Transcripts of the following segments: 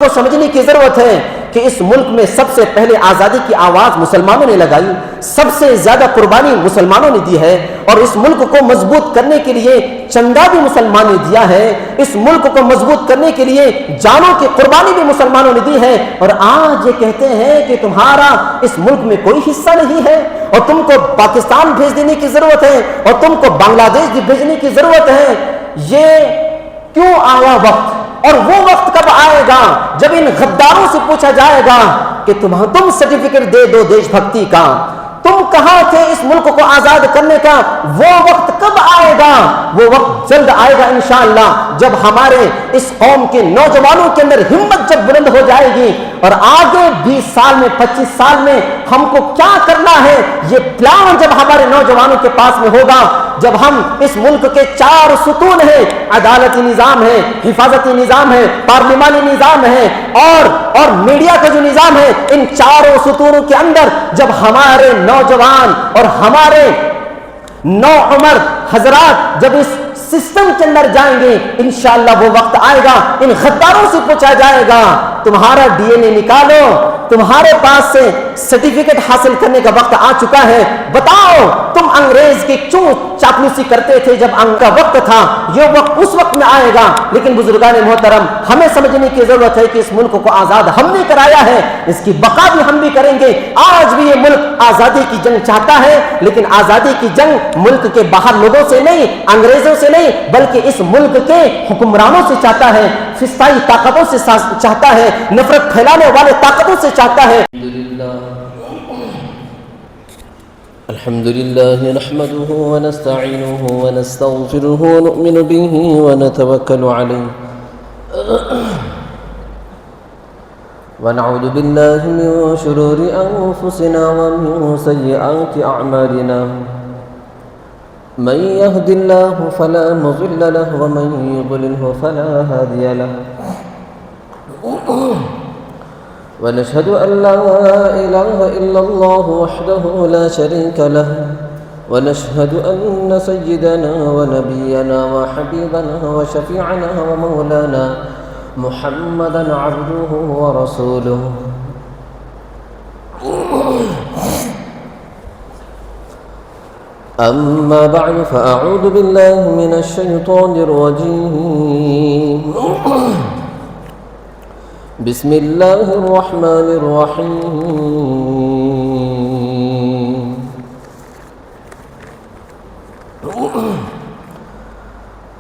کو سمجھنے کی ضرورت ہے کہ اس ملک میں سب سے پہلے آزادی کی آواز مسلمانوں نے لگائی، سب سے زیادہ قربانی مسلمانوں نے دی ہے، اور اس ملک کو مضبوط کرنے کے لیے چندہ بھی مسلمانوں نے دیا ہے، اس ملک کو مضبوط کرنے کے لیے جانوں کی قربانی بھی مسلمانوں نے دی ہے، اور آج یہ کہتے ہیں کہ تمہارا اس ملک میں کوئی حصہ نہیں ہے اور تم کو پاکستان بھیج دینے کی ضرورت ہے اور تم کو بنگلہ دیش بھی بھیجنے کی ضرورت ہے۔ یہ کیوں آیا وقت؟ اور وہ وقت کب آئے گا جب ان غداروں سے پوچھا جائے گا کہ تم سرٹیفکیٹ دے دو دیش بھکتی کا، تم کہاں تھے اس ملک کو آزاد کرنے کا؟ وہ وقت کب آئے گا؟ وہ وقت جلد آئے گا انشاءاللہ، جب ہمارے اس قوم کے نوجوانوں کے اندر ہمت جب بلند ہو جائے گی، اور آگے 20 سال میں 25 سال میں ہم کو کیا کرنا ہے یہ پلان جب ہمارے نوجوانوں کے پاس میں ہوگا، جب ہم اس ملک کے 4 ستون ہیں، عدالتی نظام ہے، حفاظتی نظام ہے، پارلیمانی نظام ہے، اور میڈیا کا جو نظام ہے، ان 4 ستونوں کے اندر جب ہمارے نوجوان اور ہمارے نوعمر حضرات جب اس سسٹم کے اندر جائیں گے، انشاءاللہ وہ وقت آئے گا، ان غداروں سے پوچھا جائے گا تمہارا ڈی این اے نکالو، تمہارے پاس سے سرٹیفکیٹ حاصل کرنے کا وقت آ چکا ہے، بتاؤ تم انگریز کی کیوں چاپلوسی کرتے تھے جب ان کا وقت تھا؟ یہ وقت اس وقت میں آئے گا۔ لیکن بزرگان محترم، ہمیں سمجھنے کی ضرورت ہے کہ اس ملک کو آزاد ہم نے کرایا ہے، اس کی بقا بھی ہم بھی کریں گے۔ آج بھی یہ ملک آزادی کی جنگ چاہتا ہے، لیکن آزادی کی جنگ ملک کے باہر لوگوں سے نہیں، انگریزوں سے نہیں، بلکہ اس ملک کے حکمرانوں سے چاہتا ہے، فسطائی طاقتوں سے چاہتا ہے، نفرت پھیلانے والے طاقتوں سے چاہتا ہے۔ الحمد لله نحمده ونستعينه ونستغفره ونؤمن به ونتوكل عليه ونعوذ بالله من شرور أنفسنا ومن سيئات أعمالنا من يهد الله فلا مضل له ومن يضلله فلا هادي له ونشهد أن لا إله إلا الله وحده لا شريك له ونشهد أن سيدنا ونبينا وحبيبنا وشفيعنا ومولانا محمدا عبده ورسوله أما بعد فأعوذ بالله من الشيطان الرجيم بسم الله الرحمن الرحيم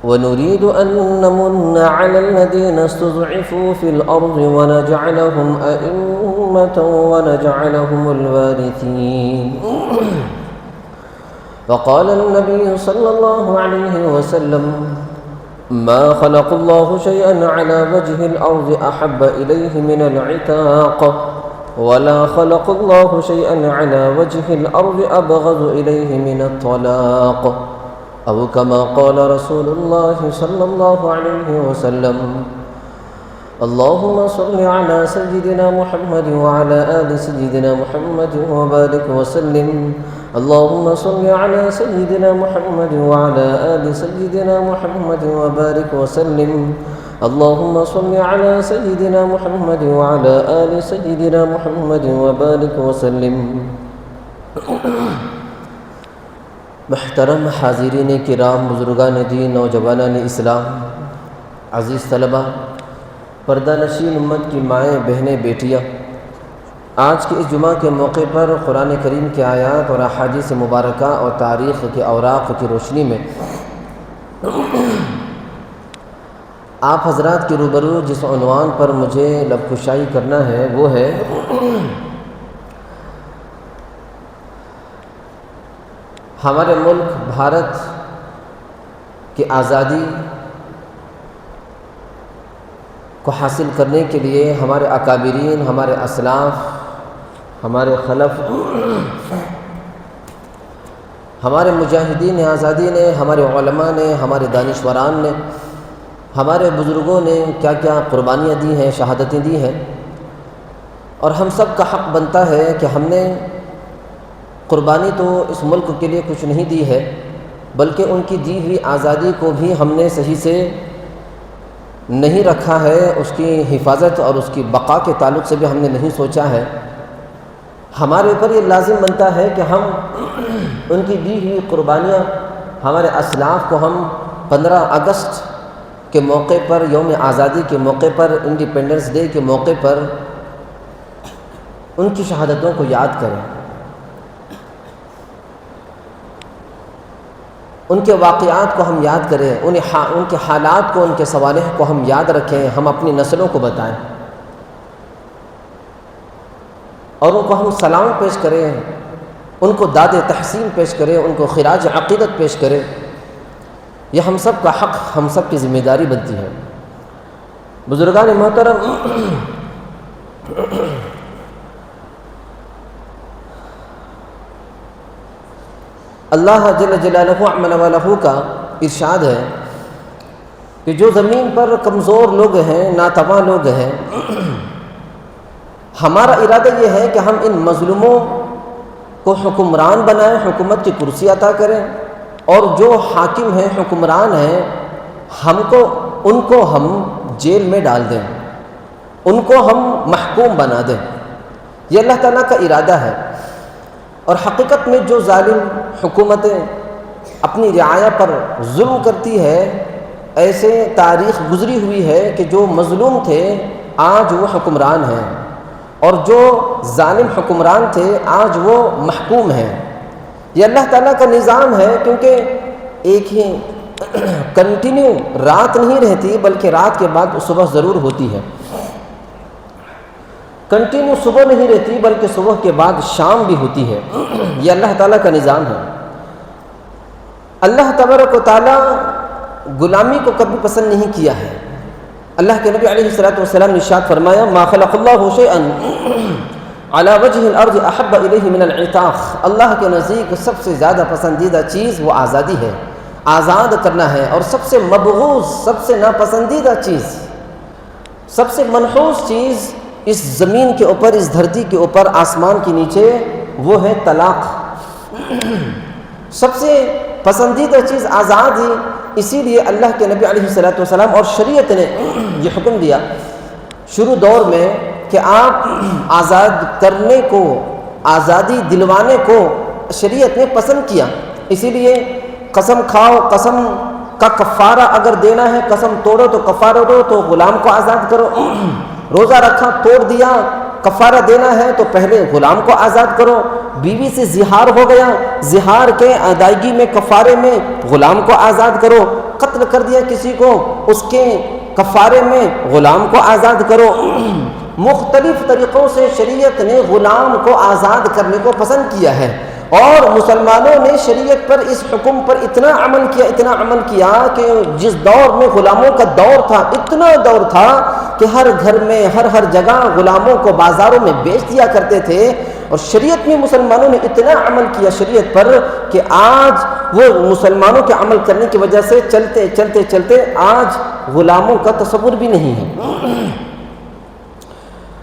ونريد أن نمن على الذين استضعفوا في الأرض ونجعلهم أئمة ونجعلهم الوارثين وقال النبي صلى الله عليه وسلم ما خلق الله شيئا على وجه الأرض أحب إليه من العتاق ولا خلق الله شيئا على وجه الأرض أبغض إليه من الطلاق أو كما قال رسول الله صلى الله عليه وسلم اللهم صل على سيدنا محمد وعلى آل سيدنا محمد وبارك وسلم اللهم صل على سيدنا محمد وعلى آل سيدنا محمد وبارك وسلم اللهم صل على سيدنا محمد وعلى آل سيدنا محمد وبارك وسلم۔ محترم حاضرین کرام، بزرگان دین، نوجوانان اسلام، عزیز طلبہ، پردہ نشین امت کی مائیں، بہنیں، بیٹیاں، آج کے اس جمعہ کے موقع پر قرآن کریم کے آیات اور احادیث مبارکہ اور تاریخ کے اوراق کی روشنی میں آپ حضرات کے روبرو جس عنوان پر مجھے لب کشائی کرنا ہے وہ ہے ہمارے ملک بھارت کی آزادی کو حاصل کرنے کے لیے ہمارے اکابرین، ہمارے اسلاف، ہمارے خلف، ہمارے مجاہدین آزادی نے، ہمارے علماء نے، ہمارے دانشوران نے، ہمارے بزرگوں نے کیا کیا قربانیاں دی ہیں، شہادتیں دی ہیں، اور ہم سب کا حق بنتا ہے کہ ہم نے قربانی تو اس ملک کے لیے کچھ نہیں دی ہے، بلکہ ان کی دی ہوئی آزادی کو بھی ہم نے صحیح سے نہیں رکھا ہے، اس کی حفاظت اور اس کی بقا کے تعلق سے بھی ہم نے نہیں سوچا ہے، ہمارے اوپر یہ لازم بنتا ہے کہ ہم ان کی دی ہوئی قربانیاں، ہمارے اسلاف کو ہم 15 اگست کے موقع پر، یوم آزادی کے موقع پر، انڈیپینڈنس ڈے کے موقع پر ان کی شہادتوں کو یاد کریں، ان کے واقعات کو ہم یاد کریں، ان کے حالات کو، ان کے صوالح کو ہم یاد رکھیں، ہم اپنی نسلوں کو بتائیں اور ان کو ہم سلام پیش کریں، ان کو داد تحسین پیش کریں، ان کو خراج عقیدت پیش کریں۔ یہ ہم سب کا حق، ہم سب کی ذمہ داری بنتی ہے۔ بزرگان محترم، اللہ جل جلالہ عمل والہ کا ارشاد ہے کہ جو زمین پر کمزور لوگ ہیں، ناتواں لوگ ہیں، ہمارا ارادہ یہ ہے کہ ہم ان مظلوموں کو حکمران بنائیں، حکومت کی کرسی عطا کریں، اور جو حاکم ہیں، حکمران ہیں، ان کو ہم جیل میں ڈال دیں، ان کو ہم محکوم بنا دیں۔ یہ اللہ تعالیٰ کا ارادہ ہے۔ اور حقیقت میں جو ظالم حکومتیں اپنی رعایا پر ظلم کرتی ہے، ایسے تاریخ گزری ہوئی ہے کہ جو مظلوم تھے آج وہ حکمران ہیں، اور جو ظالم حکمران تھے آج وہ محکوم ہیں۔ یہ اللہ تعالیٰ کا نظام ہے، کیونکہ ایک ہی کنٹینیو رات نہیں رہتی، بلکہ رات کے بعد صبح ضرور ہوتی ہے۔ کنٹینیو صبح نہیں رہتی، بلکہ صبح کے بعد شام بھی ہوتی ہے۔ یہ اللہ تعالیٰ کا نظام ہے۔ اللہ تبارک و تعالیٰ غلامی کو کبھی پسند نہیں کیا ہے۔ اللہ کے نبی علیہ الصلوۃ والسلام نے ارشاد فرمایا، ما خلق اللہ شیئا علی وجہ الارض احب الیہ من العتاق۔ اللہ کے نزدیک سب سے زیادہ پسندیدہ چیز وہ آزادی ہے، آزاد کرنا ہے، اور سب سے مبغوض، سب سے ناپسندیدہ چیز، سب سے منحوس چیز اس زمین کے اوپر، اس دھرتی کے اوپر، آسمان کے نیچے، وہ ہے طلاق۔ سب سے پسندیدہ چیز آزادی، اسی لیے اللہ کے نبی علیہ الصلوۃ والسلام اور شریعت نے یہ حکم دیا شروع دور میں کہ آپ آزاد کرنے کو، آزادی دلوانے کو شریعت نے پسند کیا۔ اسی لیے قسم کھاؤ، قسم کا کفارہ اگر دینا ہے، قسم توڑو تو کفارہ دو، تو غلام کو آزاد کرو۔ روزہ رکھا، توڑ دیا، کفارہ دینا ہے تو پہلے غلام کو آزاد کرو۔ بیوی سے زہار ہو گیا، زہار کے ادائیگی میں، کفارے میں غلام کو آزاد کرو۔ قتل کر دیا کسی کو، اس کے کفارے میں غلام کو آزاد کرو۔ مختلف طریقوں سے شریعت نے غلام کو آزاد کرنے کو پسند کیا ہے، اور مسلمانوں نے شریعت پر، اس حکم پر اتنا عمل کیا کہ جس دور میں غلاموں کا دور تھا، اتنا دور تھا کہ ہر گھر میں، ہر جگہ غلاموں کو بازاروں میں بیچ دیا کرتے تھے۔ اور شریعت میں مسلمانوں نے اتنا عمل کیا شریعت پر کہ آج وہ مسلمانوں کے عمل کرنے کی وجہ سے چلتے آج غلاموں کا تصور بھی نہیں ہے۔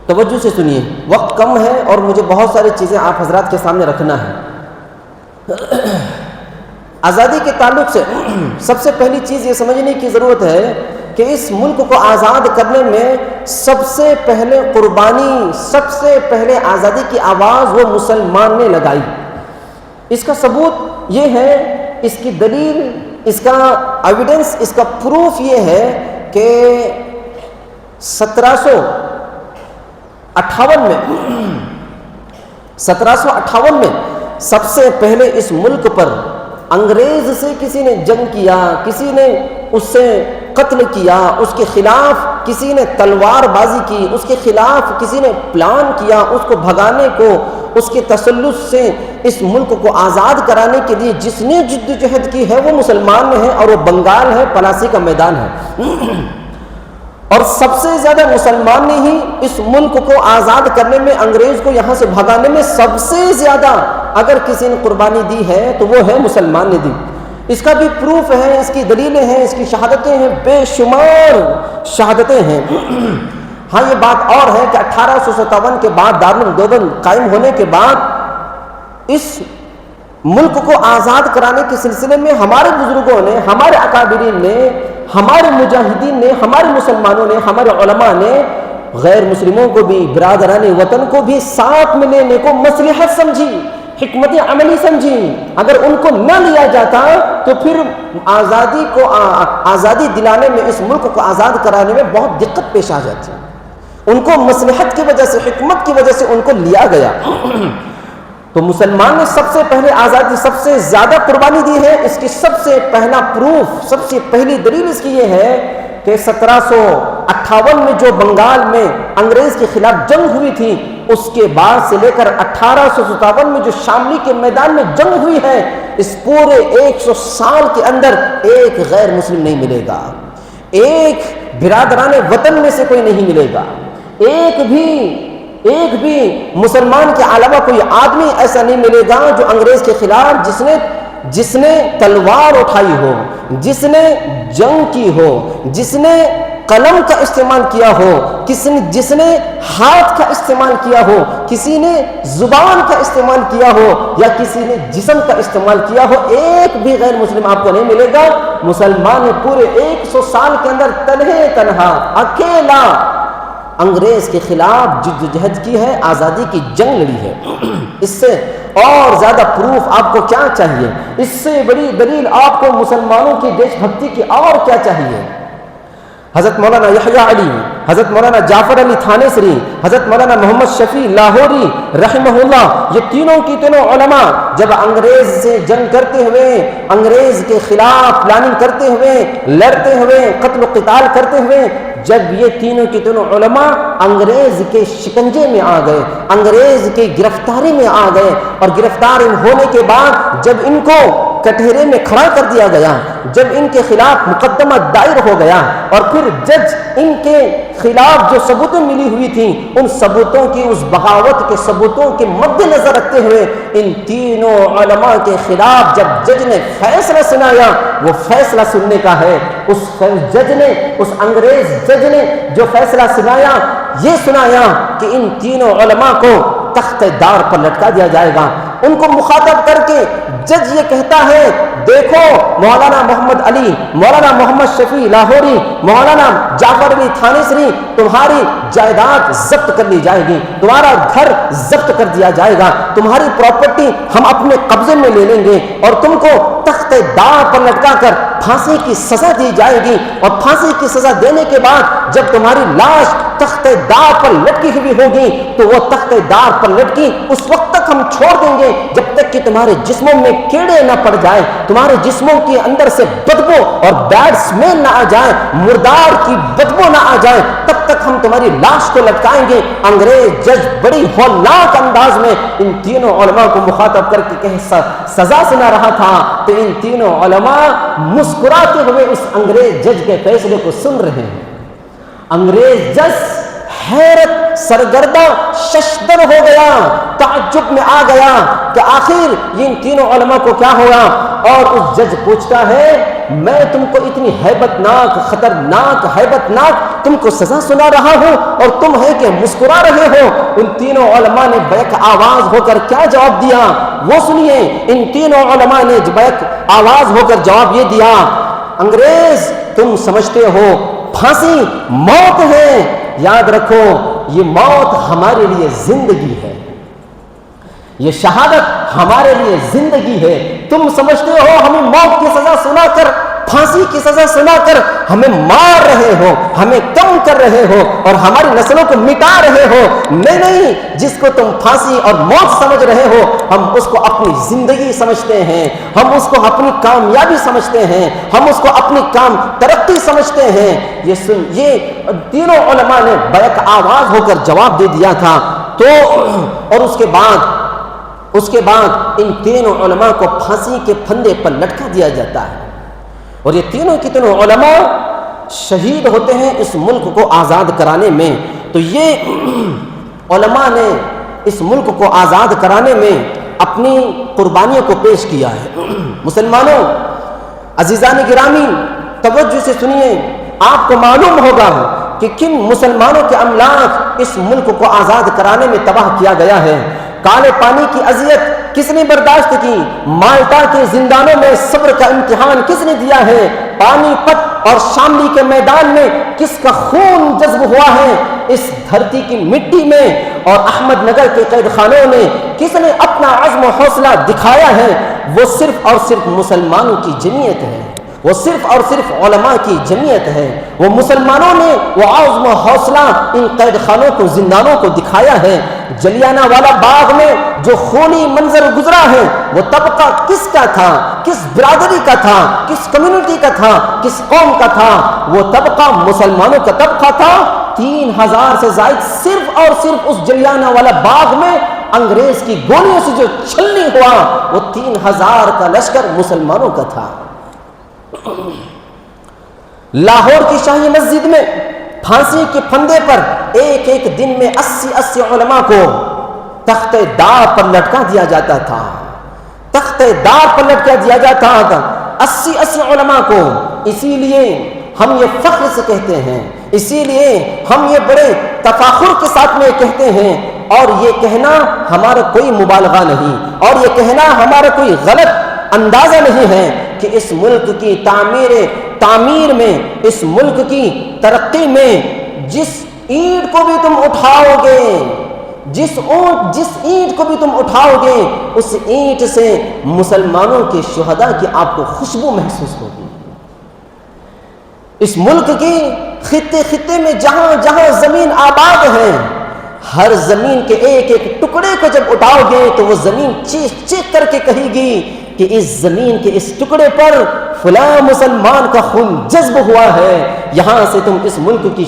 توجہ سے سنیے، وقت کم ہے اور مجھے بہت ساری چیزیں آپ حضرات کے سامنے رکھنا ہے۔ آزادی کے تعلق سے سب سے پہلی چیز یہ سمجھنے کی ضرورت ہے کہ اس ملک کو آزاد کرنے میں سب سے پہلے قربانی، سب سے پہلے آزادی کی آواز وہ مسلمان نے لگائی۔ اس کا ثبوت یہ ہے، اس کی دلیل، اس کا ایویڈنس، اس کا پروف یہ ہے کہ 1758 میں سب سے پہلے اس ملک پر انگریز سے کسی نے جنگ کیا، کسی نے اس سے قتل کیا، اس کے خلاف کسی نے تلوار بازی کی، اس کے خلاف کسی نے پلان کیا اس کو بھگانے کو، اس کے تسلط سے اس ملک کو آزاد کرانے کے لیے جس نے جدوجہد کی ہے وہ مسلمان ہے، اور وہ بنگال ہے، پلاسی کا میدان ہے۔ اور سب سے زیادہ مسلمان نے ہی اس ملک کو آزاد کرنے میں، انگریز کو یہاں سے بھگانے میں سب سے زیادہ اگر کسی نے قربانی دی ہے تو وہ ہے مسلمان نے دی۔ اس کا بھی پروف ہے، اس کی دلیلیں ہیں، اس کی شہادتیں ہیں، بے شمار شہادتیں ہیں۔ ہاں یہ بات اور ہے کہ 1857 کے بعد دارالعلوم دیوبند قائم ہونے کے بعد اس ملک کو آزاد کرانے کے سلسلے میں ہمارے بزرگوں نے، ہمارے اکابرین نے ہمارے مجاہدین نے، ہمارے مسلمانوں نے، ہمارے علماء نے غیر مسلموں کو بھی، برادران وطن کو بھی ساتھ میں لینے کو مصلحت سمجھی، حکمت عملی سمجھی۔ اگر ان کو نہ لیا جاتا تو پھر آزادی دلانے میں، اس ملک کو آزاد کرانے میں بہت دقت پیش آ جاتی۔ ان کو مصلحت کی وجہ سے، حکمت کی وجہ سے ان کو لیا گیا۔ تو مسلمان نے سب سے پہلے آزادی، سب سے زیادہ قربانی دی ہے۔ اس کی سب سے پہلا پروف، سب سے پہلی دلیل اس کی یہ ہے کہ 1758 میں جو بنگال میں انگریز کے خلاف جنگ ہوئی تھی، اس کے بعد سے لے کر 1857 میں جو شاملی کے میدان میں جنگ ہوئی ہے، اس پورے 100 سال کے اندر ایک غیر مسلم نہیں ملے گا، ایک برادران وطن میں سے کوئی نہیں ملے گا، ایک بھی مسلمان کے علاوہ کوئی آدمی ایسا نہیں ملے گا جو انگریز کے خلاف جس نے تلوار اٹھائی ہو، جس نے جنگ کی ہو، جس نے قلم کا استعمال کیا ہو، جس نے ہاتھ کا استعمال کیا ہو، کسی نے زبان کا استعمال کیا ہو، یا کسی نے جسم کا استعمال کیا ہو، ایک بھی غیر مسلم آپ کو نہیں ملے گا۔ مسلمان نے پورے 100 سال کے اندر تنہا اکیلا انگریز کے خلاف جدوجہد کی ہے، آزادی کی جنگ لڑی ہے۔ اس سے اور زیادہ پروف آپ کو کیا چاہیے؟ اس سے بڑی دلیل آپ کو مسلمانوں کی دیش بھکتی کی اور کیا چاہیے؟ حضرت مولانا یحییٰ علی، حضرت مولانا جعفر علی تھانیسری، حضرت مولانا محمد شفیع لاہوری رحمہ اللہ، یہ تینوں کی تینوں علماء جب انگریز سے جنگ کرتے ہوئے، انگریز کے خلاف پلاننگ کرتے ہوئے، لڑتے ہوئے، قتل و قتال کرتے ہوئے، جب یہ تینوں کی تینوں علماء انگریز کے شکنجے میں آ گئے، انگریز کی گرفتاری میں آ گئے، اور گرفتار ہونے کے بعد جب ان کو کٹہرے میں کھڑا کر دیا گیا، جب ان کے خلاف مقدمہ دائر ہو گیا، اور پھر جج ان کے خلاف جو ثبوتیں ملی ہوئی تھیں، ان ثبوتوں کی، اس بغاوت کے ثبوتوں کے مد نظر رکھتے ہوئے ان تینوں علماء کے خلاف جب جج نے فیصلہ سنایا، وہ فیصلہ سننے کا ہے، اس انگریز جج نے جو فیصلہ سنایا، یہ سنایا کہ ان تینوں علماء کو تخت دار پر لٹکا دیا جائے گا۔ ان کو مخاطب کر کے جج یہ کہتا ہے، دیکھو مولانا محمد علی، مولانا محمد شفیع لاہوری، مولانا جعفر علی تھانیسری، تمہاری جائیداد ضبط کر لی جائے گی، تمہارا گھر ضبط کر دیا جائے گا، تمہاری پراپرٹی ہم اپنے قبضے میں لے لیں گے، اور تم کو تخت دار پر لٹکا کر پھانسی کی سزا دی جائے گی، اور پھانسی کی سزا دینے کے بعد جب تمہاری لاش تخت دار پر لٹکی ہوئی ہوگی تو وہ تخت دار پر لٹکی اس وقت تک ہم چھوڑ دیں گے جب تک کہ تمہارے جسموں میں کیڑے نہ پڑ جائے، تمہارے جسموں کے اندر سے بدبو اور بیڈ سمیل نہ آ جائے، مردار کی بدبو نہ آ جائے، تب تک ہم تمہاری لاش کو لٹکائیں گے۔ انگریز جج بڑی ہولناک انداز میں ان تینوں علماء کو مخاطب کر کے سزا سنا رہا تھا، تو ان تینوں علماء مسکراتے ہوئے اس انگریز جج کے فیصلے کو سن رہے ہیں۔ انگریز جج حیرت سرگردہ ششدر ہو گیا، تعجب میں آ گیا کہ آخر ان تینوں علماء کو کیا ہوا، اور اس جج پوچھتا ہے، میں تم کو اتنی ہیبت ناک تم کو سزا سنا رہا ہوں اور تم ہے کہ مسکرا رہے ہو۔ ان تینوں علماء نے بیک آواز ہو کر کیا جواب دیا، وہ سنیے۔ ان تینوں علماء نے بیک آواز ہو کر جواب یہ دیا، انگریز تم سمجھتے ہو پھانسی موت ہے، یاد رکھو یہ موت ہمارے لیے زندگی ہے، یہ شہادت ہمارے لیے زندگی ہے۔ تم سمجھتے ہو ہمیں موت کی سزا سنا کر، پھانسی کی سزا سنا کر ہمیں مار رہے ہو، ہمیں کم کر رہے ہو اور ہماری نسلوں کو مٹا رہے ہو۔ نہیں، جس کو تم پھانسی اور موت سمجھ رہے ہو، ہم اس کو اپنی زندگی سمجھتے ہیں، ہم اس کو اپنی کامیابی سمجھتے ہیں، ہم اس کو اپنی ترقی سمجھتے ہیں۔ یہ تینوں علماء نے بیک آواز ہو کر جواب دے دیا تھا۔ تو اور اس کے بعد ان تینوں علماء کو پھانسی کے پھندے پر لٹکا دیا جاتا ہے، اور یہ تینوں کی تینوں علماء شہید ہوتے ہیں اس ملک کو آزاد کرانے میں۔ تو یہ علماء نے اس ملک کو آزاد کرانے میں اپنی قربانیوں کو پیش کیا ہے۔ مسلمانوں، عزیزان گرامی، توجہ سے سنیے، آپ کو معلوم ہوگا کہ کن مسلمانوں کے املاک اس ملک کو آزاد کرانے میں تباہ کیا گیا ہے۔ کالے پانی کی اذیت کس نے برداشت کی؟ مالٹا کے زندانوں میں صبر کا امتحان کس نے دیا ہے؟ پانی پت اور شاملی کے میدان میں کس کا خون جذب ہوا ہے، اس دھرتی کی مٹی میں اور احمد نگر کے قید خانوں میں کس نے اپنا عزم و حوصلہ دکھایا ہے، وہ صرف اور صرف مسلمانوں کی جمعیت ہے، وہ صرف اور صرف علماء کی جمعیت ہے۔ وہ مسلمانوں نے وہ عزم و حوصلہ ان قید خانوں کو، زندانوں کو دکھایا ہے۔ جلیانہ والا باغ میں جو خونی منظر گزرا ہے، وہ طبقہ کس کا تھا، کس برادری کا تھا، کس کمیونٹی کا تھا، کس قوم کا تھا؟ وہ طبقہ مسلمانوں کا طبقہ تھا۔ 3000 سے زائد صرف اور صرف اس جلیانہ والا باغ میں انگریز کی گولیوں سے جو چھلنی ہوا، وہ 3000 کا لشکر مسلمانوں کا تھا۔ لاہور کی شاہی مسجد میں پھانسی کے پھندے پر ایک ایک دن میں 80 علماء کو تختے دار پر لٹکا دیا جاتا تھا، تختے دار پر لٹکا دیا جاتا تھا 80 علماء کو۔ اسی لیے ہم یہ فخر سے کہتے ہیں، اسی لیے ہم یہ بڑے تفاخر کے ساتھ میں کہتے ہیں، اور یہ کہنا ہمارا کوئی مبالغہ نہیں، اور یہ کہنا ہمارا کوئی غلط اندازہ نہیں ہے کہ اس ملک کی تعمیر میں، اس ملک کی ترقی میں جس اینٹ کو بھی تم اٹھاؤ گے، جس اینٹ کو بھی تم اٹھاؤ گے، اس اینٹ سے مسلمانوں کے شہداء کی آپ کو خوشبو محسوس ہوگی۔ اس ملک کی خطے خطے میں جہاں جہاں زمین آباد ہے، ہر زمین کے ایک ایک ٹکڑے کو جب اٹھاؤ گے تو وہ زمین چیخ چیخ کر کے کہے گی کہ اس زمین کے اس ٹکڑے پر فلاں مسلمان کا خون جذب ہوا ہے۔ یہاں سے تم اس ملک کی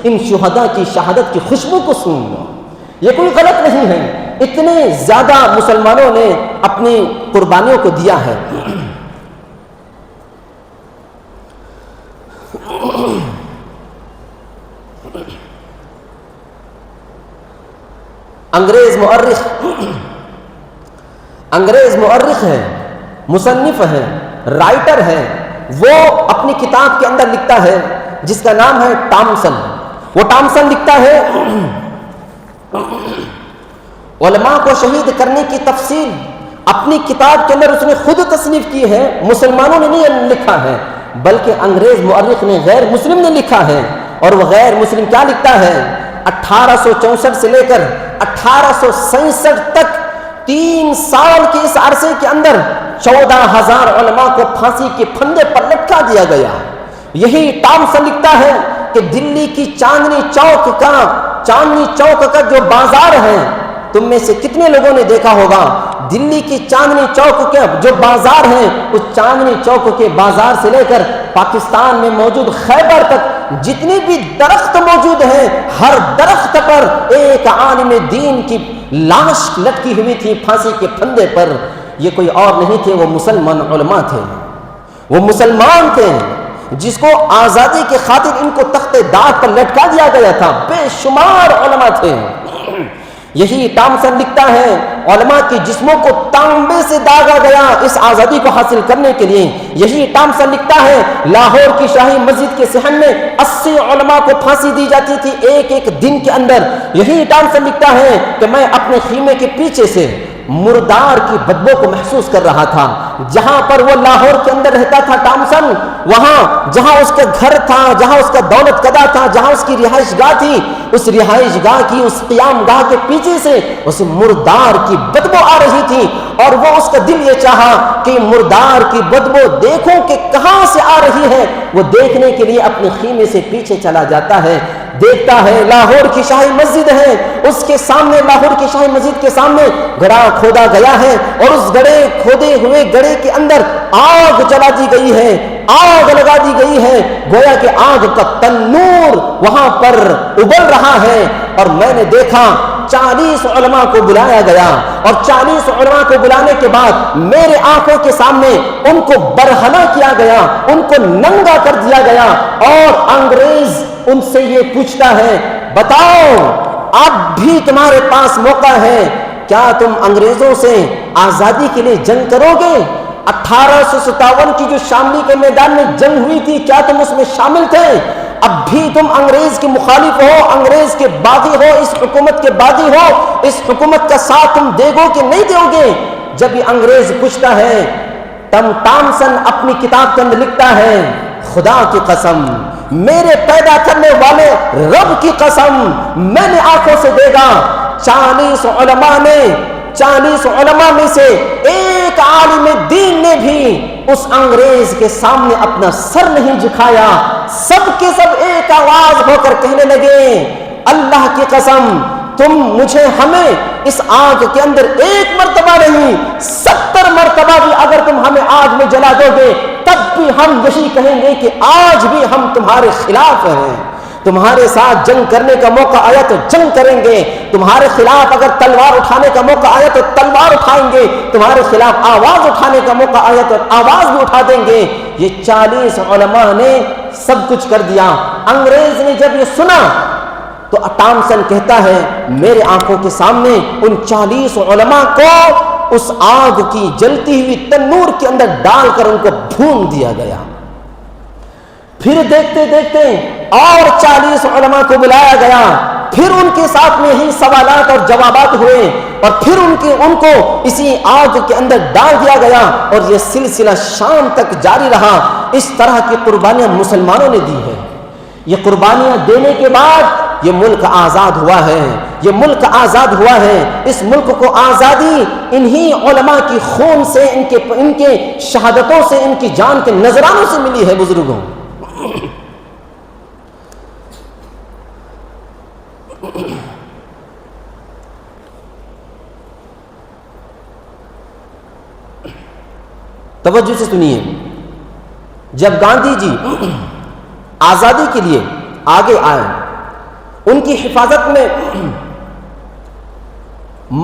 ان شہداء کی شہادت کی خوشبو کو سن لو۔ یہ کوئی غلط نہیں ہے، اتنے زیادہ مسلمانوں نے اپنی قربانیوں کو دیا ہے۔ انگریز مؤرخ ہے، مصنف ہے، رائٹر ہے، وہ اپنی کتاب کے اندر لکھتا ہے جس کا نام ہے ٹامسن۔ وہ ٹامسن لکھتا ہے علماء کو شہید کرنے کی تفصیل اپنی کتاب کے اندر اس نے خود تصنیف کی ہے، مسلمانوں نے نہیں لکھا ہے بلکہ انگریز مؤرخ نے، غیر مسلم نے لکھا ہے۔ اور وہ غیر مسلم کیا لکھتا ہے؟ 1864 سے لے کر 1867 تک 3 سال کے اس عرصے کے اندر 14,000 علماء کو پھانسی کے پھندے پر لٹکا دیا گیا۔ یہی ٹامسن لکھتا ہے کہ دلی کی چاندنی چوک کا جو بازار ہے، تم میں سے کتنے لوگوں نے دیکھا ہوگا دلی کی چاندنی چوک کے جو بازار ہیں، اس چاندنی چوک کے بازار سے لے کر پاکستان میں موجود خیبر تک جتنے بھی درخت موجود ہیں، ہر درخت پر ایک عالم دین کی لاش لٹکی ہوئی تھی پھانسی کے پھندے پر۔ یہ کوئی اور نہیں تھے، وہ مسلمان علماء تھے، وہ مسلمان تھے جس کو آزادی کی خاطر ان کو تخت دار پر لٹکا دیا گیا تھا۔ بے شمار علماء تھے۔ یہی ٹامسن لکھتا ہے علماء کے جسموں کو تانبے سے داغا گیا اس آزادی کو حاصل کرنے کے لیے۔ یہی ٹامسن لکھتا ہے لاہور کی شاہی مسجد کے صحن میں 80 علماء کو پھانسی دی جاتی تھی ایک ایک دن کے اندر۔ یہی ٹامسن لکھتا ہے کہ میں اپنے خیمے کے پیچھے سے مردار کی بدبو کو محسوس کر رہا تھا۔ جہاں پر وہ لاہور کے اندر رہتا تھا ٹامسن، وہاں جہاں اس کا گھر تھا، جہاں اس کا دولت قدا تھا، جہاں اس کی رہائش گاہ تھی، اس رہائش گاہ کی اس قیام گاہ کے پیچھے سے اسے مردار کی بدبو آ رہی تھی، اور وہ اس کا دل یہ چاہا کہ مردار کی بدبو دیکھوں کہ کہاں سے آ رہی ہے۔ وہ دیکھنے کے لیے اپنے خیمے سے پیچھے چلا جاتا ہے، دیکھتا ہے لاہور کی شاہی مسجد ہے، اس کے سامنے، لاہور کی شاہی مسجد کے سامنے گڑھا کھودا گیا ہے، اور اس گڑھے کھودے ہوئے گڑھے کے اندر آگ جلا دی گئی ہے، آگ لگا دی گئی ہے، گویا کہ آگ کا تنور وہاں پر ابل رہا ہے۔ اور میں نے دیکھا 40 علماء کو بلایا گیا، اور 40 علماء کو بلانے کے بعد میرے آنکھوں کے سامنے ان کو برہنہ کیا گیا، ان کو ننگا کر دیا گیا، اور انگریز ان سے یہ پوچھتا ہے بتاؤ اب بھی تمہارے پاس موقع ہے، کیا تم انگریزوں سے آزادی کے لیے جنگ کرو گے؟ 1857 کی جو شاملی کے میدان میں جنگ ہوئی تھی، کیا تم اس میں شامل تھے؟ اب بھی تم انگریز کے مخالف ہو، انگریز کے باغی ہو، اس حکومت کے باغی ہو، اس حکومت کا ساتھ تم دے گو کہ نہیں دو گے؟ جب یہ انگریز پوچھتا ہے، ٹامسن اپنی کتاب کے اندر لکھتا ہے خدا کی قسم، میرے پیدا کرنے والے رب کی قسم، میں نے آنکھوں سے دیکھا 40 علماء میں سے ایک عالم دین نے بھی اس انگریز کے سامنے اپنا سر نہیں جھکایا، سب کے سب ایک آواز ہو کر کہنے لگے اللہ کی قسم ہمیں اس آگ کے اندر ایک مرتبہ نہیں 70 مرتبہ بھی اگر تم ہمیں آگ میں جلا دو گے تب بھی ہم یہی کہیں گے کہ آج بھی ہم تمہارے خلاف ہیں، تمہارے ساتھ جنگ کرنے کا موقع آیا تو جنگ کریں گے، تمہارے خلاف اگر تلوار اٹھانے کا موقع آیا تو تلوار اٹھائیں گے، تمہارے خلاف آواز اٹھانے کا موقع آیا تو آواز بھی اٹھا دیں گے۔ یہ 40 علماء نے سب کچھ کر دیا۔ انگریز نے جب یہ سنا تو ٹامسن کہتا ہے میرے آنکھوں کے سامنے ان 40 علماء کو اس آگ کی جلتی ہوئی تنور کے اندر ڈال کر ان کو بھون دیا گیا۔ پھر دیکھتے دیکھتے اور 40 علماء کو بلایا گیا، پھر ان کے ساتھ میں ہی سوالات اور جوابات ہوئے اور پھر ان کو اسی آگ کے اندر ڈال دیا گیا اور یہ سلسلہ شام تک جاری رہا۔ اس طرح کی قربانیاں مسلمانوں نے دی ہے۔ یہ قربانیاں دینے کے بعد یہ ملک آزاد ہوا ہے، یہ ملک آزاد ہوا ہے۔ اس ملک کو آزادی انہی علماء کی خون سے، ان کے شہادتوں سے، ان کی جان کے نذرانوں سے ملی ہے۔ بزرگوں، توجہ سے سنیے، جب گاندھی جی آزادی کے لیے آگے آئے، ان کی حفاظت میں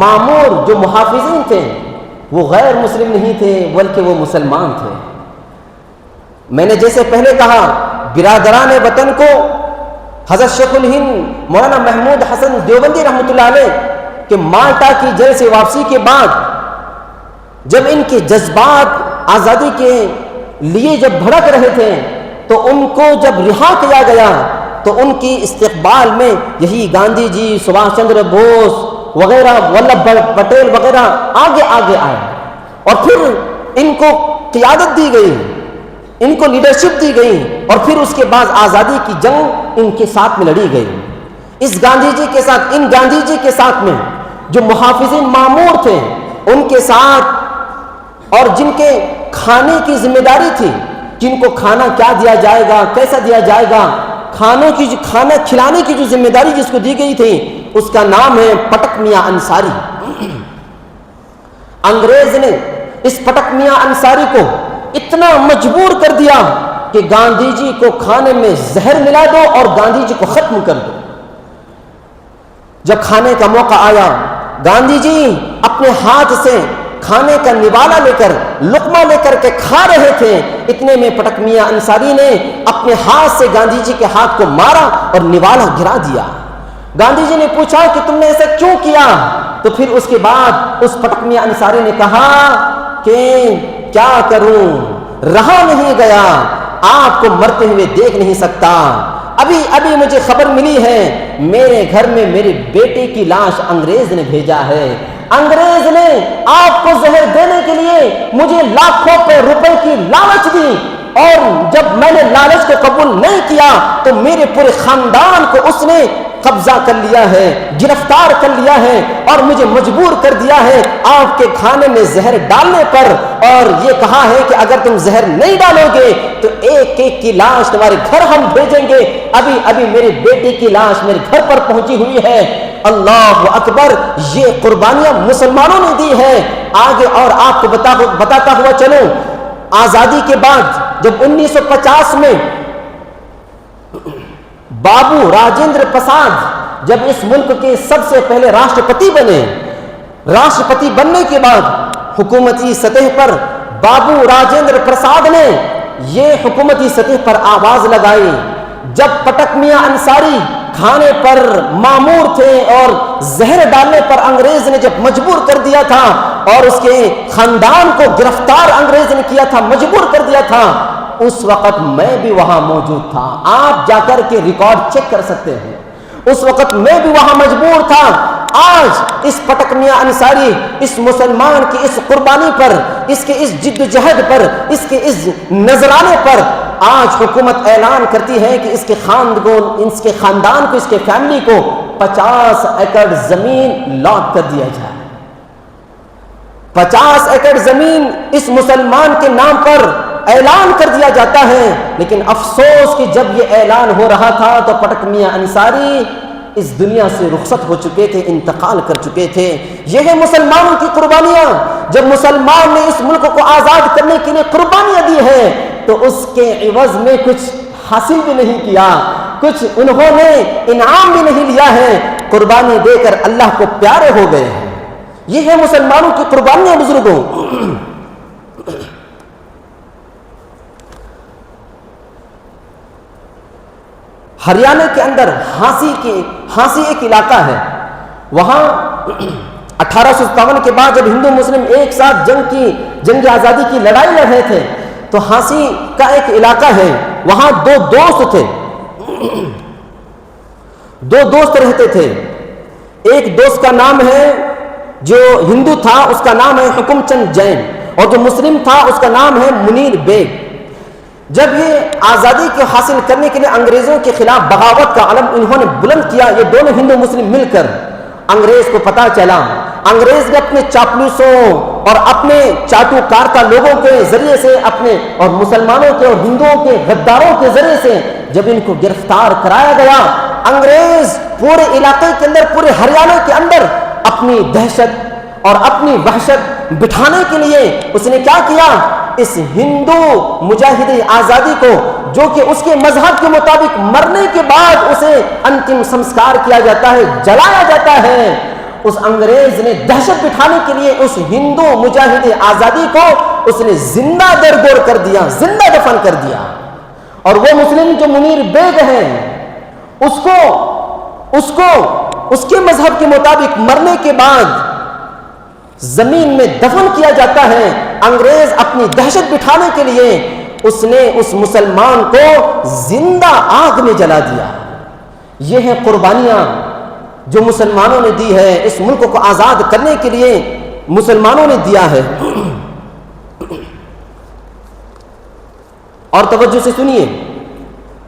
مامور جو محافظین تھے وہ غیر مسلم نہیں تھے بلکہ وہ مسلمان تھے۔ میں نے جیسے پہلے کہا برادران وطن کو حضرت شیخ الہند مولانا محمود حسن دیوبندی رحمۃ اللہ علیہ کہ مالٹا کی جیل سے واپسی کے بعد جب ان کے جذبات آزادی کے لیے جب بھڑک رہے تھے تو ان کو جب رہا کیا گیا تو ان کی استقبال میں یہی گاندھی جی، سبھاش چندر بوس وغیرہ، ولبھ بھائی پٹیل وغیرہ آگے آئے اور پھر ان کو قیادت دی گئی، ان کو لیڈرشپ دی گئی اور پھر اس کے بعد آزادی کی جنگ ان کے ساتھ میں لڑی گئی۔ اس گاندھی جی کے ساتھ، ان گاندھی جی کے ساتھ میں جو محافظین مامور تھے ان کے ساتھ اور جن کے کھانے کی ذمہ داری تھی، جن کو کھانا کیا دیا جائے گا، کیسا دیا جائے گا، کھانا کھلانے کی جو ذمہ داری جس کو دی گئی تھی اس کا نام ہے پٹک میاں انصاری۔ انگریز نے اس پٹک میاں انصاری کو اتنا مجبور کر دیا کہ گاندھی جی کو کھانے میں زہر ملا دو اور گاندھی جی کو ختم کر دو۔ جب کھانے کا موقع آیا گاندھی جی اپنے ہاتھ سے کھانے کا نوالا لے کر، لقمہ لے کر کے کھا رہے تھے، اتنے میں پٹک میاں انصاری نے اپنے ہاتھ سے گاندھی جی کے ہاتھ کو مارا اور نوالا گرا دیا۔ گاندھی جی نے پوچھا کہ تم نے ایسا کیوں کیا؟ تو پھر اس کے بعد اس پٹک میاں انصاری نے کہا کہ کیا کروں، رہا نہیں گیا، آپ کو مرتے ہوئے دیکھ نہیں سکتا۔ ابھی مجھے خبر ملی ہے میرے گھر میں میرے بیٹے کی لاش انگریز نے بھیجا ہے، انگریز نے آپ کو زہر دینے کے لیے مجھے لاکھوں روپے کی لالچ دی اور جب میں نے لالچ کو قبول نہیں کیا تو میرے پورے خاندان کو اس نے قبضہ کر لیا ہے، گرفتار کر لیا ہے اور مجھے مجبور کر دیا ہے آپ کے کھانے میں زہر ڈالنے پر، اور یہ کہا ہے کہ اگر تم زہر نہیں ڈالو گے تو ایک ایک کی لاش تمہارے گھر ہم بھیجیں گے۔ ابھی میرے بیٹے کی لاش میرے گھر پر پہنچی ہوئی ہے۔ اللہ اکبر، یہ قربانیاں مسلمانوں نے دی ہے۔ آگے اور آپ کو بتاتا ہوا چلوں، آزادی کے بعد جب 1950 میں بابو راجندر پرساد جب اس ملک کے سب سے پہلے راشٹرپتی بنے، راشٹرپتی بننے کے بعد حکومتی سطح پر بابو راجندر پرساد نے یہ حکومتی سطح پر آواز لگائی۔ جب پٹک میاں انصاری کھانے پر مامور تھے اور زہر ڈالنے پر انگریز نے جب مجبور کر دیا تھا اور اس کے خاندان کو گرفتار انگریز نے کیا تھا، مجبور کر دیا تھا، اس وقت میں بھی وہاں موجود تھا۔ آپ جا کر کے ریکارڈ چیک کر سکتے ہیں، اس وقت میں بھی وہاں مجبور تھا۔ آج اس پٹک میاں انصاری، اس مسلمان کی اس قربانی پر، اس کے اس جد و جہد پر، اس کے اس نذرانے پر آج حکومت اعلان کرتی ہے کہ اس کے خاندان کو، اس کے فیملی کو 50 ایکڑ زمین لاٹ کر دیا جائے۔ 50 ایکڑ زمین اس مسلمان کے نام پر اعلان کر دیا جاتا ہے، لیکن افسوس کہ جب یہ اعلان ہو رہا تھا تو پٹک میاں انصاری اس دنیا سے رخصت ہو چکے تھے، انتقال کر چکے تھے۔ یہ ہے مسلمانوں کی قربانیاں۔ جب مسلمان نے اس ملک کو آزاد کرنے کے لیے قربانیاں دی ہیں تو اس کے عوض میں کچھ حاصل بھی نہیں کیا، کچھ انہوں نے انعام بھی نہیں لیا ہے، قربانی دے کر اللہ کو پیارے ہو گئے ہیں۔ یہ ہے مسلمانوں کی قربانیاں بزرگوں۔ ہریانہ کے اندر ہانسی ایک علاقہ ہے، وہاں 1857 کے بعد جب ہندو مسلم ایک ساتھ جنگ آزادی کی لڑائی لڑ رہے تھے تو ہانسی کا ایک علاقہ ہے، وہاں دو دوست رہتے تھے۔ ایک دوست کا نام ہے، جو ہندو تھا اس کا نام ہے حکم چند جین، اور جو مسلم تھا اس کا نام ہے منیر بیگ۔ جب یہ آزادی کو حاصل کرنے کے لیے انگریزوں کے خلاف بغاوت کا علم انہوں نے بلند کیا، یہ دونوں ہندو مسلم مل کر، انگریز کو پتا چلا، انگریز نے اپنے چاپلوسوں اور اپنے چاٹو کارتا لوگوں کے ذریعے سے اور مسلمانوں کے اور ہندوؤں کے غداروں کے ذریعے سے جب ان کو گرفتار کرایا گیا، انگریز پورے علاقے کے اندر، پورے ہریانہ کے اندر اپنی دہشت اور اپنی وحشت بٹھانے کے لیے اس نے کیا کیا؟ اس ہندو مجاہد آزادی کو، جو کہ اس کے مذہب کے مطابق مرنے کے بعد اسے انتم سنسکار کیا جاتا ہے، جلایا جاتا ہے، اس انگریز نے دہشت بٹھانے کے لیے اس ہندو مجاہد آزادی کو اس نے زندہ درگور کر دیا، زندہ دفن کر دیا۔ اور وہ مسلم جو منیر بیگ ہے، اس کو اس کے مذہب کے مطابق مرنے کے بعد زمین میں دفن کیا جاتا ہے۔ انگریز اپنی دہشت بٹھانے کے لیے اس نے اس مسلمان کو زندہ آگ میں جلا دیا۔ یہ ہے قربانیاں جو مسلمانوں نے دی ہے، اس ملک کو آزاد کرنے کے لیے مسلمانوں نے دیا ہے۔ اور توجہ سے سنیے،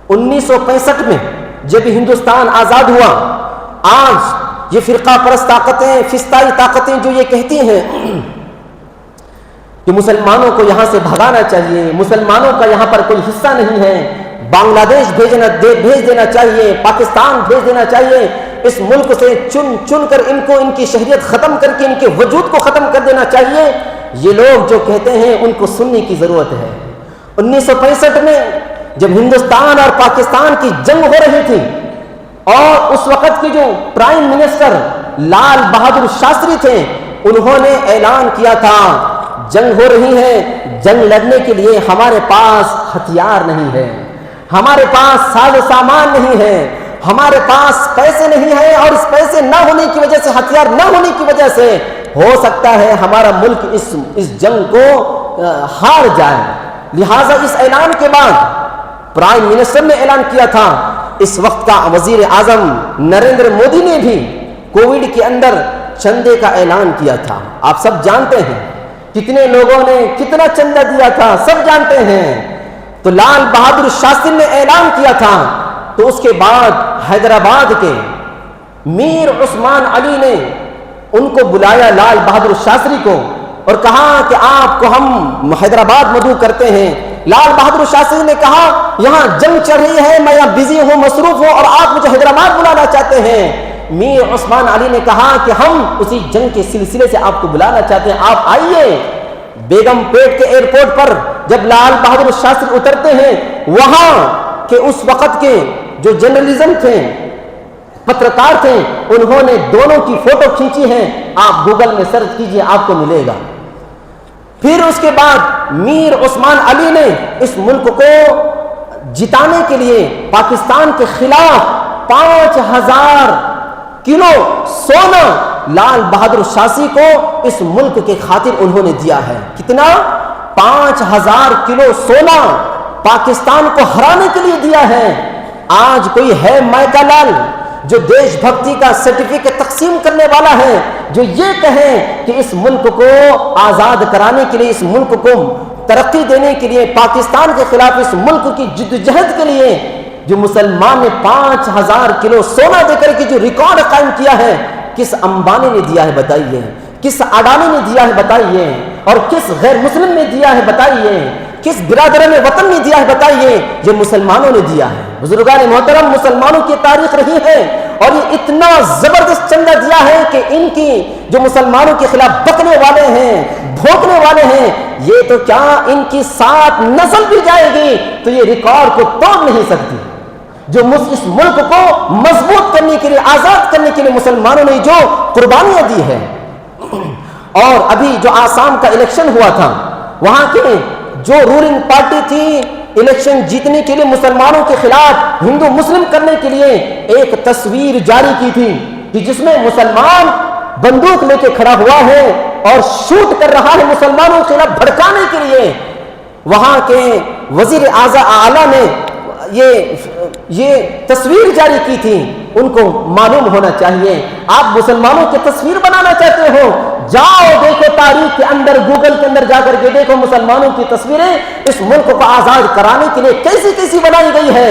1965 میں جب ہندوستان آزاد ہوا، آج یہ فرقہ پرست طاقتیں، فسطائی طاقتیں جو یہ کہتی ہیں کہ مسلمانوں کو یہاں سے بھگانا چاہیے، مسلمانوں کا یہاں پر کوئی حصہ نہیں ہے، بنگلہ دیش بھیج دینا چاہیے، پاکستان بھیج دینا چاہیے، اس ملک سے چن کر ان کی شہریت ختم کر کے ان کے وجود کو ختم کر دینا چاہیے، یہ لوگ جو کہتے ہیں ان کو سننے کی ضرورت ہے۔ 1965 میں جب ہندوستان اور پاکستان کی جنگ ہو رہی تھی اور اس وقت کے جو پرائم منسٹر لال بہادر شاستری تھے، انہوں نے اعلان کیا تھا جنگ ہو رہی ہے، جنگ لڑنے کے لیے ہمارے پاس ہتھیار نہیں ہے، ہمارے پاس ساز و سامان نہیں ہے، ہمارے پاس پیسے نہیں ہے، اور اس پیسے نہ ہونے کی وجہ سے، ہتھیار نہ ہونے کی وجہ سے ہو سکتا ہے ہمارا ملک اس جنگ کو ہار جائے۔ لہٰذا اس اعلان کے بعد پرائم منسٹر نے اعلان کیا تھا، اس وقت کا وزیر اعظم نریندر مودی نے بھی کووڈ کے اندر چندے کا اعلان کیا تھا۔ آپ سب جانتے ہیں کتنے لوگوں نے کتنا چندہ دیا تھا، سب جانتے ہیں۔ تو لال بہادر شاستری نے اعلان کیا تھا، تو اس کے بعد حیدرآباد کے میر عثمان علی نے ان کو بلایا، لال بہادر شاستری کو، اور کہا کہ آپ کو ہم حیدرآباد مدعو کرتے ہیں۔ لال بہادر شاستری نے کہا یہاں جنگ چل رہی ہے، میں یہاں بزی ہوں، مصروف ہوں، اور آپ مجھے حیدرآباد بلانا چاہتے ہیں۔ میر عثمان علی نے کہا کہ ہم اسی جنگ کے سلسلے سے آپ کو بلانا چاہتے ہیں، آپ آئیے۔ بیگم پیٹ کے ایئرپورٹ پر جب لال بہادر شاستری اترتے ہیں، وہاں کہ اس وقت کے جو جرنلزم تھے، پترکار تھے، انہوں نے دونوں کی فوٹو کھینچی ہے، آپ گوگل میں سرچ کیجئے آپ کو ملے گا۔ پھر اس کے بعد میر عثمان علی نے اس ملک کو جتانے کے لیے پاکستان کے خلاف 5000 کلو سونا لال بہادر شاستری کو اس ملک کے خاطر انہوں نے دیا ہے۔ کتنا؟ 5000 کلو سونا پاکستان کو ہرانے کے لیے دیا ہے۔ آج کوئی ہے مائیکا لال جو دیش بھکتی کا سرٹیفکیٹ تقسیم کرنے والا ہے، جو یہ کہیں کہ اس ملک کو آزاد کرانے کے لیے، اس ملک کو ترقی دینے کے لیے، پاکستان کے خلاف اس ملک کی جدوجہد کے لیے جو مسلمان نے 5000 کلو سونا دے کر کے جو ریکارڈ قائم کیا ہے، کس امبانی نے دیا ہے بتائیے، کس اڈانی نے دیا ہے بتائیے، اور کس غیر مسلم نے دیا ہے بتائیے، کس برادران وطن نے دیا ہے بتائیے؟ یہ مسلمانوں نے دیا ہے۔ بزرگان محترم، مسلمانوں کی تاریخ رہی ہے اور یہ اتنا زبردست چندہ دیا ہے کہ ان کی جو مسلمانوں کے خلاف بکنے والے ہیں، بھونکنے والے ہیں، یہ تو کیا ان کی 7 نسل بھی جائے گی تو یہ ریکارڈ کو توڑ نہیں سکتی۔ جو اس ملک کو مضبوط کرنے کے لیے، آزاد کرنے کے لیے مسلمانوں نے جو قربانیاں دی ہے۔ اور ابھی جو آسام کا الیکشن ہوا تھا، وہاں کے جو رولنگ پارٹی تھی، الیکشن جیتنے کے لیے مسلمانوں کے خلاف ہندو مسلم کرنے کے لیے ایک تصویر جاری کی تھی کہ جس میں مسلمان بندوق لے کے کھڑا ہوا ہے اور شوٹ کر رہا ہے مسلمانوں کے خلاف بھڑکانے کے لیے۔ وہاں کے وزیر اعلیٰ نے یہ تصویر جاری کی تھی۔ ان کو معلوم ہونا چاہیے، آپ مسلمانوں کی تصویر بنانا چاہتے ہو، جاؤ دیکھو تاریخ کے اندر، گوگل کے اندر جا کر کے دیکھو مسلمانوں کی تصویریں اس ملک کو آزاد کرانے کے لیے کیسی کیسی بنائی گئی ہے۔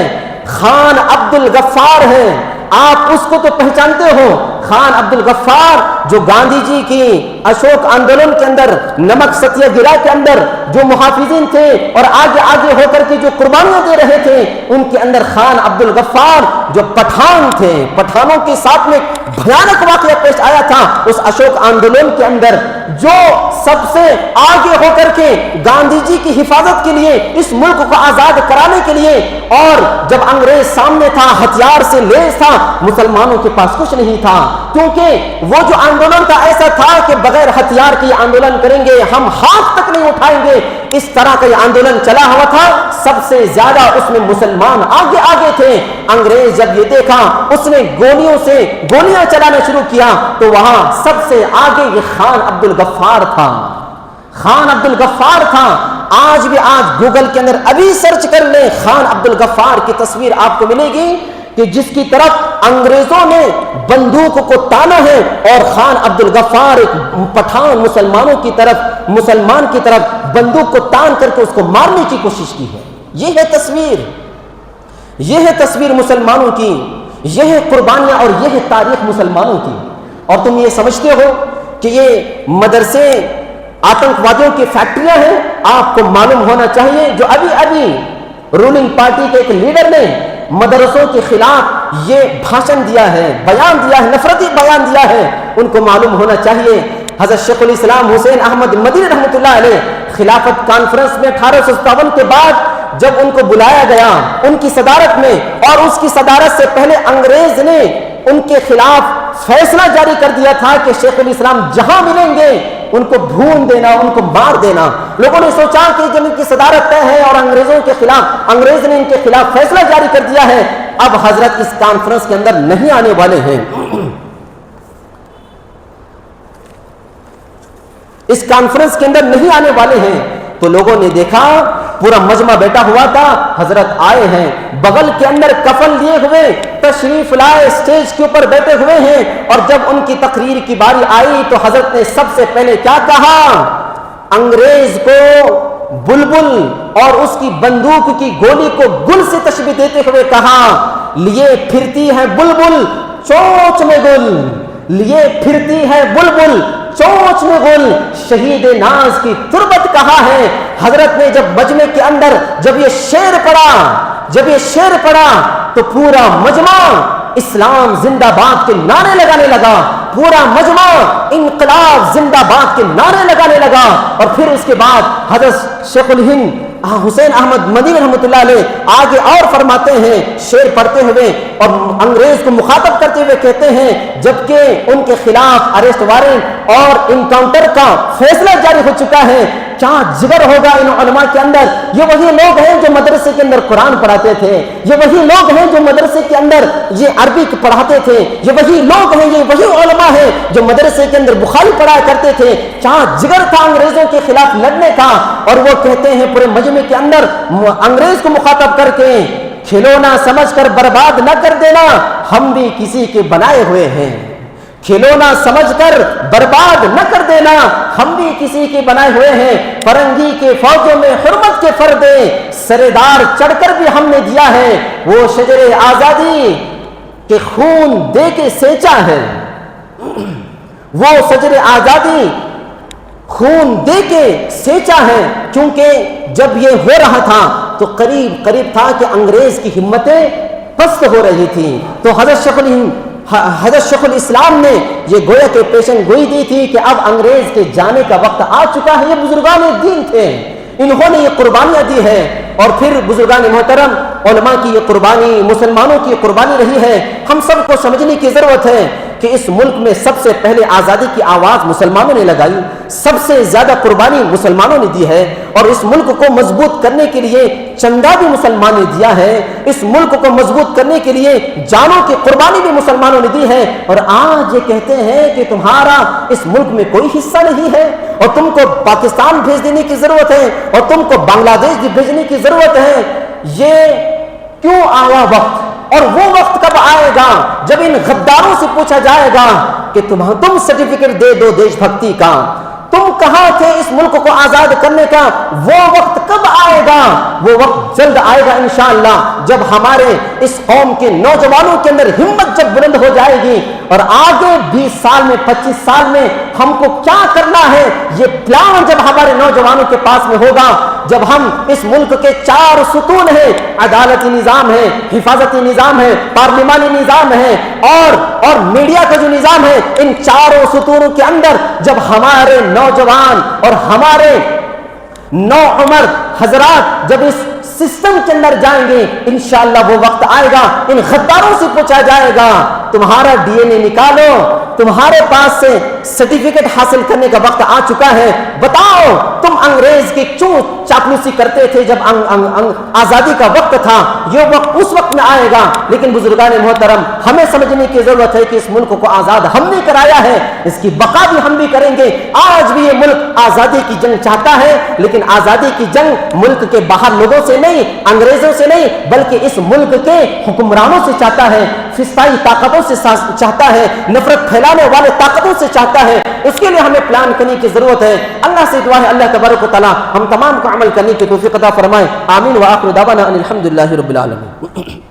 خان عبد الغفار ہے، آپ اس کو تو پہچانتے ہو، خان عبد الغفار جو گاندھی جی کی اشوک آندولن کے اندر، نمک ستیہ گرہ کے اندر جو محافظین تھے اور آگے آگے ہو کر کے جو قربانیاں دے رہے تھے، ان کے اندر خان عبد الغفار جو پٹھان تھے، پٹھانوں کے ساتھ میں بھیانک واقعہ پیش آیا تھا اس اشوک آندولن کے اندر، جو سب سے آگے ہو کر کے گاندھی جی کی حفاظت کے لیے، اس ملک کو آزاد کرانے کے لیے، اور جب انگریز سامنے تھا، ہتھیار سے لیس تھا، مسلمانوں کے پاس کچھ نہیں تھا، کیونکہ وہ جو آندولن کا ایسا تھا کہ بغیر ہتھیار کے آندولن کریں گے، ہم ہاتھ تک نہیں اٹھائیں گے، اس طرح کا یہ آندولن چلا ہوا تھا۔ سب سے زیادہ اس میں مسلمان آگے آگے تھے۔ انگریز جب یہ دیکھا، اس نے گولیوں سے گولیاں چلانا شروع کیا، تو وہاں سب سے آگے یہ خان عبد الغفار تھا، خان عبد الغفار تھا۔ آج بھی، آج گوگل کے اندر ابھی سرچ کر لیں، خان عبد الغفار کی تصویر آپ کو ملے گی کہ جس کی طرف انگریزوں نے بندوق کو تانا ہے، اور خان عبد الغفار ایک پٹھان مسلمانوں کی طرف، مسلمان کی طرف بندوق کو تان کر کے اس کو مارنے کی کوشش کی ہے۔ یہ ہے تصویر، یہ ہے تصویر مسلمانوں کی، یہ ہے قربانیاں اور یہ ہے تاریخ مسلمانوں کی۔ اور تم یہ سمجھتے ہو کہ یہ مدرسے آتنکوادیوں کی فیکٹریاں ہیں؟ آپ کو معلوم ہونا چاہیے، جو ابھی ابھی رولنگ پارٹی کے ایک لیڈر نے مدرسوں کے خلاف یہ بھاشن دیا ہے، بیان دیا ہے، نفرتی بیان دیا ہے، ان کو معلوم ہونا چاہیے۔ حضرت شیخ الاسلام حسین احمد مدنی رحمۃ اللہ علیہ خلافت کانفرنس میں 1857 کے بعد جب ان کو بلایا گیا ان کی صدارت میں، اور اس کی صدارت سے پہلے انگریز نے ان کے خلاف فیصلہ جاری کر دیا تھا کہ شیخ الاسلام جہاں ملیں گے ان کو بھون دینا، ان کو مار دینا۔ لوگوں نے سوچا کہ جب ان کی صدارت طے ہے اور انگریزوں کے خلاف، انگریز نے ان کے خلاف فیصلہ جاری کر دیا ہے، اب حضرت اس کانفرنس کے اندر نہیں آنے والے ہیں، اس کانفرنس کے اندر نہیں آنے والے ہیں۔ تو لوگوں نے دیکھا پورا مجمع بیٹھا ہوا تھا، حضرت آئے ہیں، بغل کے اندر کفن لیے ہوئے تشریف لائے، اسٹیج کے اوپر بیٹھے ہوئے ہیں، اور جب ان کی تقریر کی باری آئی تو حضرت نے سب سے پہلے کیا کہا؟ انگریز کو بلبل اور اس کی بندوق کی گولی کو گل سے تشبیہ دیتے ہوئے کہا، لیے پھرتی ہے بلبل چونچ میں گل، لیے پھرتی ہے بلبل چونچ میں گل، شہید ناز کی تربت کہا ہے۔ حضرت نے جب مجمع کے اندر جب یہ شعر پڑا تو پورا مجمع اسلام زندہ باد کے نعرے لگانے لگا، پورا مجمع انقلاب زندہ باد کے نعرے لگانے لگا۔ اور پھر اس کے بعد حضرت شیخ الہند حسین احمد مدنی رحمۃ اللہ علیہ آگے اور فرماتے ہیں، شعر پڑھتے ہوئے اور انگریز کو مخاطب کرتے ہوئے کہتے ہیں، جبکہ ان کے خلاف اریسٹ وارنٹ اور انکاؤنٹر کا فیصلہ جاری ہو چکا ہے، کیا جگر ہوگا ان علماء کے اندر؟ یہ وہی لوگ ہیں جو مدرسے کے اندر قرآن پڑھاتے تھے، یہ وہی لوگ ہیں جو مدرسے کے اندر یہ عربی پڑھاتے تھے، یہ وہی لوگ ہیں، یہ وہی علماء ہیں جو مدرسے کے اندر بخاری پڑھایا کرتے تھے۔ کیا جگر تھا انگریزوں کے خلاف لڑنے کا؟ اور وہ کہتے ہیں پورے مجمع کے اندر انگریز کو مخاطب کر کے، کھلونا سمجھ کر برباد نہ کر دینا، ہم بھی کسی کے بنائے ہوئے ہیں، کھلونا سمجھ کر برباد نہ کر دینا، ہم بھی کسی کے بنائے ہوئے ہیں، فرنگی کے فوجوں میں حرمت کے پردے سردار چڑھ کر بھی ہم نے دیا ہے، وہ شجر آزادی کہ خون دے کے سینچا ہے، وہ شجر آزادی خون دے کے سینچا ہے، کیونکہ جب یہ ہو رہا تھا تو قریب تھا کہ انگریز کی ہمتیں پست ہو رہی تھی، تو حضرت شیخ الاسلام نے یہ گویا کہ پیشن گوئی دی تھی کہ اب انگریز کے جانے کا وقت آ چکا ہے۔ یہ بزرگان دین تھے، انہوں نے یہ قربانیاں دی ہے، اور پھر بزرگان محترم علماء کی یہ قربانی، مسلمانوں کی یہ قربانی رہی ہے۔ ہم سب کو سمجھنے کی ضرورت ہے کہ اس ملک میں سب سے پہلے آزادی کی آواز مسلمانوں نے لگائی، سب سے زیادہ قربانی مسلمانوں نے دی ہے، اور اس ملک کو مضبوط کرنے کے لیے چندہ بھی مسلمانوں نے دیا ہے، اس ملک کو مضبوط کرنے کے لیے جانوں کی قربانی بھی مسلمانوں نے دی ہے، اور آج یہ کہتے ہیں کہ تمہارا اس ملک میں کوئی حصہ نہیں ہے، اور تم کو پاکستان بھیج دینے کی ضرورت ہے، اور تم کو بنگلہ دیش بھی بھیجنے کی ضرورت ہے۔ یہ کیوں آیا وقت؟ اور وہ وقت کب آئے گا جب ان غداروں سے پوچھا جائے گا کہ تم سرٹیفکیٹ دے دو دیش بھکتی کا، تم کہاں تھے اس ملک کو آزاد کرنے کا؟ وہ وقت کب آئے گا؟ وہ وقت جلد آئے گا انشاءاللہ، جب ہمارے اس قوم کے نوجوانوں کے اندر ہمت جب بلند ہو جائے گی، اور آگے 20 سال میں 25 سال میں ہم کو کیا کرنا ہے یہ پلان جب ہمارے نوجوانوں کے پاس میں ہوگا، جب ہم اس ملک کے 4 ستون ہیں، عدالتی نظام ہے، حفاظتی نظام ہے، پارلیمانی نظام ہے، اور میڈیا کا جو نظام ہے، ان 4 ستونوں کے اندر جب ہمارے نوجوان اور ہمارے نوعمر حضرات جب اس سسٹم کے اندر جائیں گے، انشاءاللہ وہ وقت آئے گا، ان غداروں سے پوچھا جائے گا تمہارا ڈی این اے نکالو، تمہارے پاس سے سرٹیفکیٹ حاصل کرنے کا وقت آ چکا ہے، بتاؤ تم انگریز کی کیوں چاپلوسی کرتے تھے جب آزادی کا وقت تھا؟ یہ وقت اس وقت میں آئے گا۔ لیکن بزرگان محترم، ہمیں سمجھنے کی ضرورت ہے کہ اس ملک کو آزاد ہم نے کرایا ہے، اس کی بقا بھی ہم بھی کریں گے۔ آج بھی یہ ملک آزادی کی جنگ چاہتا ہے، لیکن آزادی کی جنگ ملک کے باہر لوگوں سے نہیں، انگریزوں سے نہیں، بلکہ اس ملک کے حکمرانوں سے چاہتا ہے، فسطائی طاقتوں سے چاہتا ہے، نفرت پھیلانے والے طاقتوں سے چاہتا ہے۔ اس کے لیے ہمیں پلان کرنے کی ضرورت ہے۔ اللہ سے دعا ہے اللہ تبارک و تعالی ہم تمام کو عمل کرنے کی توفیق عطا فرمائے۔ آمین۔ وآخر دعوانا ان الحمد للہ رب العالمین۔